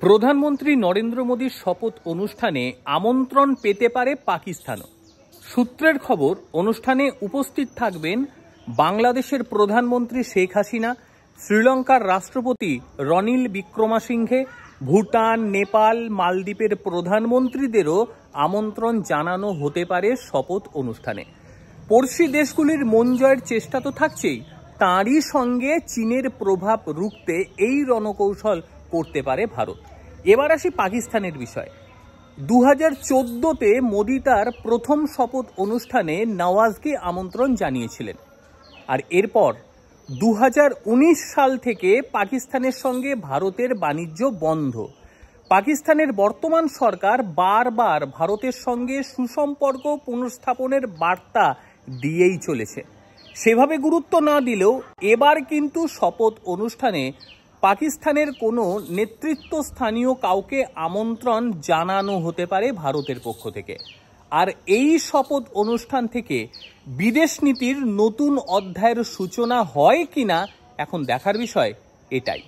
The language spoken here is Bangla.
প্রধানমন্ত্রী নরেন্দ্র মোদীর শপথ অনুষ্ঠানে আমন্ত্রণ পেতে পারে পাকিস্তানও। সূত্রের খবর, অনুষ্ঠানে উপস্থিত থাকবেন বাংলাদেশের প্রধানমন্ত্রী শেখ হাসিনা, শ্রীলঙ্কার রাষ্ট্রপতি রনিল বিক্রমাসিংঘে, ভুটান, নেপাল, মালদ্বীপের প্রধানমন্ত্রীদেরও আমন্ত্রণ জানানো হতে পারে শপথ অনুষ্ঠানে। পড়শি দেশগুলির মন জয়ের চেষ্টা তো থাকছেই, তাঁরই সঙ্গে চীনের প্রভাব রুখতে এই রণকৌশল করতে পারে ভারত। এবার আসি পাকিস্তানের বিষয়। 2014-তে মোদি তার প্রথম শপথ অনুষ্ঠানে নওয়াজকে আমন্ত্রণ জানিয়েছিলেন, আর এরপর 2019 সাল থেকে পাকিস্তানের সঙ্গে ভারতের বাণিজ্য বন্ধ। পাকিস্তানের বর্তমান সরকার বারবার ভারতের সঙ্গে সুসম্পর্ক পুনঃস্থাপনের বার্তা দিয়েই চলেছে। সেভাবে গুরুত্ব না দিলেও এবার কিন্তু শপথ অনুষ্ঠানে পাকিস্তানের কোনো নেতৃত্বস্থানীয় কাউকে আমন্ত্রণ জানানো হতে পারে ভারতের পক্ষ থেকে। আর এই শপথ অনুষ্ঠান থেকে বিদেশ নীতির নতুন অধ্যায়ের সূচনা হয় কিনা এখন দেখার বিষয় এটাই।